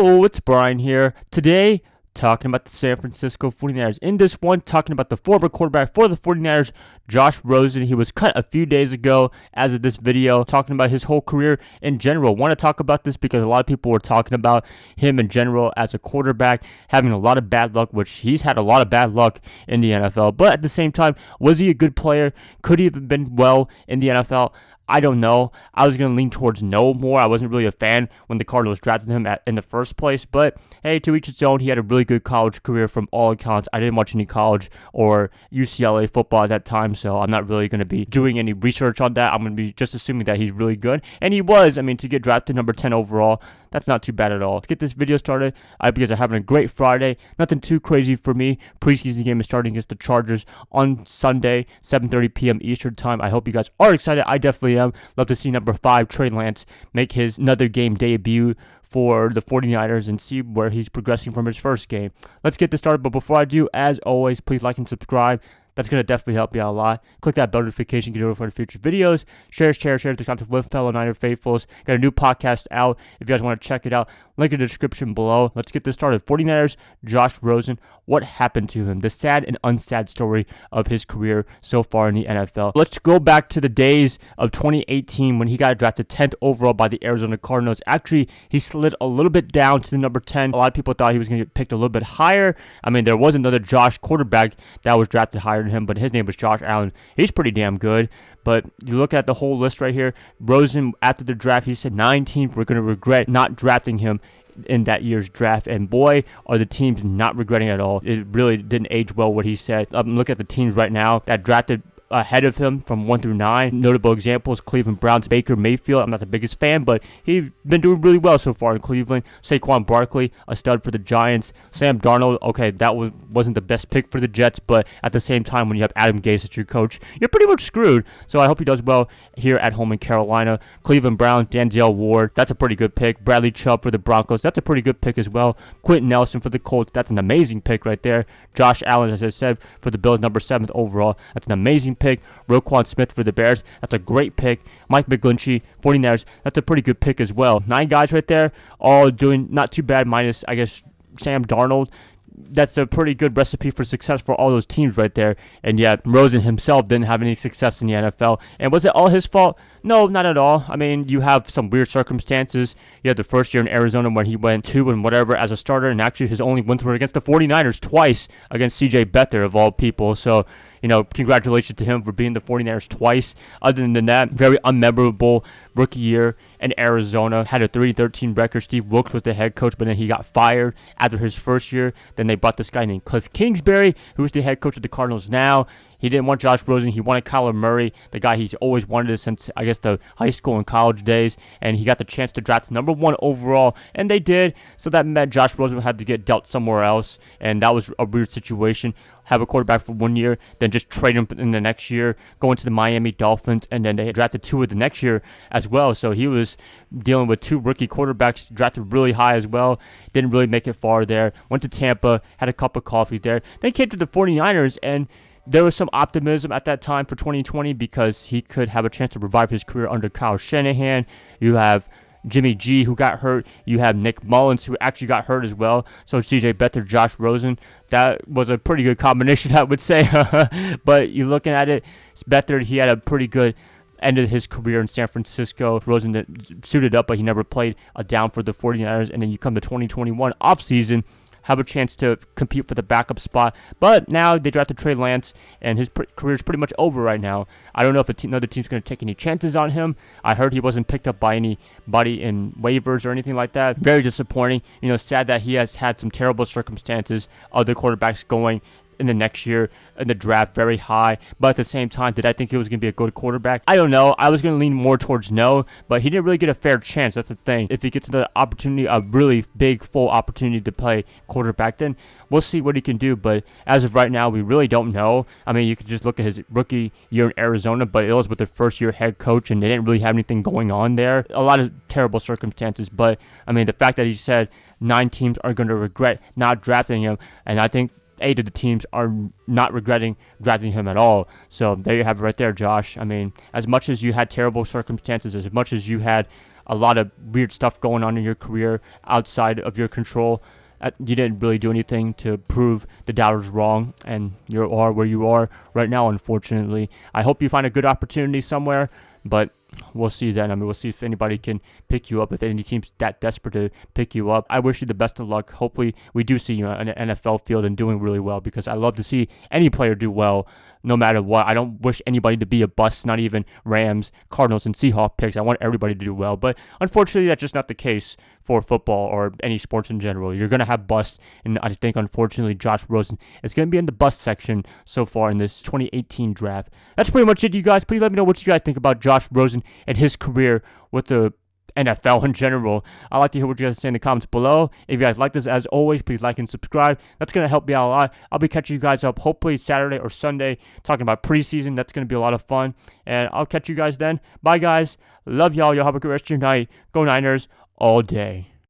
Yo, it's Brian here. Today, talking about the San Francisco 49ers. In this one, talking about the former quarterback for the 49ers, Josh Rosen. He was cut a few days ago as of this video, talking about his whole career in general. Want to talk about this because a lot of people were talking about him in general as a quarterback, having a lot of bad luck, which he's had a lot of bad luck in the NFL. But at the same time, was he a good player? Could he have been well in the NFL? I don't know. I was going to lean towards no more. I wasn't really a fan when the Cardinals drafted him in the first place. But, hey, to each its own, he had a really good college career from all accounts. I didn't watch any college or UCLA football at that time, so I'm not really going to be doing any research on that. I'm going to be just assuming that he's really good. And he was. I mean, to get drafted number 10 overall, that's not too bad at all. Let's get this video started. I hope you guys are having a great Friday. Nothing too crazy for me. Preseason game is starting against the Chargers on Sunday, 7:30 p.m. Eastern time. I hope you guys are excited. I definitely am. Love to see number 5, Trey Lance, make his another game debut for the 49ers and see where he's progressing from his first game. Let's get this started. But before I do, as always, please like and subscribe. That's going to definitely help you out a lot. Click that bell notification, get notified for future videos. Share this content with fellow Niner faithfuls. Got a new podcast out if you guys want to check it out. Link in the description below. Let's get this started. 49ers, Josh Rosen. What happened to him? The sad and unsad story of his career so far in the NFL. Let's go back to the days of 2018 when he got drafted 10th overall by the Arizona Cardinals. Actually, he slid a little bit down to the number 10. A lot of people thought he was going to get picked a little bit higher. I mean, there was another Josh quarterback that was drafted higher than him, but his name was Josh Allen. He's pretty damn good. But you look at the whole list right here. Rosen, after the draft, he said 9 teams were going to regret not drafting him in that year's draft, and boy, are the teams not regretting at all. It really didn't age well what he said. Look at the teams right now that drafted ahead of him from 1 through 9. Notable examples: Cleveland Browns, Baker Mayfield. I'm not the biggest fan, but he's been doing really well so far in Cleveland. Saquon Barkley, a stud for the Giants. Sam Darnold, okay, that wasn't the best pick for the Jets, but at the same time, when you have Adam Gase as your coach, you're pretty much screwed. So I hope he does well here at home in Carolina. Cleveland Browns, Denzel Ward, that's a pretty good pick. Bradley Chubb for the Broncos, that's a pretty good pick as well. Quentin Nelson for the Colts, that's an amazing pick right there. Josh Allen, as I said, for the Bills, number 7th overall, that's an amazing pick. Roquan Smith for the Bears, that's a great pick. Mike McGlinchey, 49ers, that's a pretty good pick as well. 9 guys right there, all doing not too bad, minus, I guess, Sam Darnold. That's a pretty good recipe for success for all those teams right there. And yet, Rosen himself didn't have any success in the NFL. And was it all his fault? No, not at all. I mean, you have some weird circumstances. You had the first year in Arizona when he went 2 and whatever as a starter, and actually his only wins were against the 49ers twice against C.J. Beathard of all people. So, congratulations to him for being the 49ers twice. Other than that, very unmemorable rookie year in Arizona. Had a 3-13 record. Steve Wilkes was the head coach, but then he got fired after his first year. Then they brought this guy named Cliff Kingsbury, who is the head coach of the Cardinals now. He didn't want Josh Rosen. He wanted Kyler Murray, the guy he's always wanted since, I guess, the high school and college days. And he got the chance to draft number 1 overall, and they did. So that meant Josh Rosen had to get dealt somewhere else, and that was a weird situation. Have a quarterback for 1 year, then just trade him in the next year, go into the Miami Dolphins, and then they drafted Tua the next year as well. So he was dealing with 2 rookie quarterbacks drafted really high as well. Didn't really make it far there. Went to Tampa, had a cup of coffee there. Then came to the 49ers, and there was some optimism at that time for 2020 because he could have a chance to revive his career under Kyle Shanahan. You have Jimmy G, who got hurt. You have Nick Mullins, who actually got hurt as well. So C.J. Beathard, Josh Rosen. That was a pretty good combination, I would say. But you're looking at it, Beathard, he had a pretty good end of his career in San Francisco. Rosen suited up, but he never played a down for the 49ers. And then you come to 2021 offseason, have a chance to compete for the backup spot. But now they drafted Trey Lance, and his career is pretty much over right now. I don't know if another team's going to take any chances on him. I heard he wasn't picked up by anybody in waivers or anything like that. Very disappointing. Sad that he has had some terrible circumstances. Other quarterbacks going in the next year in the draft very high, but at the same time, did I think he was going to be a good quarterback? I don't know. I was going to lean more towards no, but he didn't really get a fair chance. That's the thing. If he gets another opportunity, a really big, full opportunity to play quarterback, then we'll see what he can do. But as of right now, we really don't know. I mean, you could just look at his rookie year in Arizona, but it was with the first-year head coach, and they didn't really have anything going on there. A lot of terrible circumstances, but I mean, the fact that he said 9 teams are going to regret not drafting him, and I think 8 of the teams are not regretting drafting him at all. So there you have it right there, Josh. I mean, as much as you had terrible circumstances, as much as you had a lot of weird stuff going on in your career outside of your control. You didn't really do anything to prove the doubters wrong, and you are where you are right now, unfortunately. I hope you find a good opportunity somewhere, but we'll see then. I mean, we'll see if anybody can pick you up, if any team's that desperate to pick you up. I wish you the best of luck. Hopefully, we do see you on an NFL field and doing really well, because I love to see any player do well, no matter what. I don't wish anybody to be a bust, not even Rams, Cardinals, and Seahawks picks. I want everybody to do well, but unfortunately, that's just not the case for football or any sports in general. You're going to have busts, and I think, unfortunately, Josh Rosen is going to be in the bust section so far in this 2018 draft. That's pretty much it, you guys. Please let me know what you guys think about Josh Rosen and his career with the NFL in general. I'd like to hear what you guys say in the comments below. If you guys like this, as always, please like and subscribe. That's going to help me out a lot. I'll be catching you guys up hopefully Saturday or Sunday, talking about preseason. That's going to be a lot of fun, and I'll catch you guys then. Bye, guys. Love y'all. Y'all have a good rest of your night. Go Niners all day.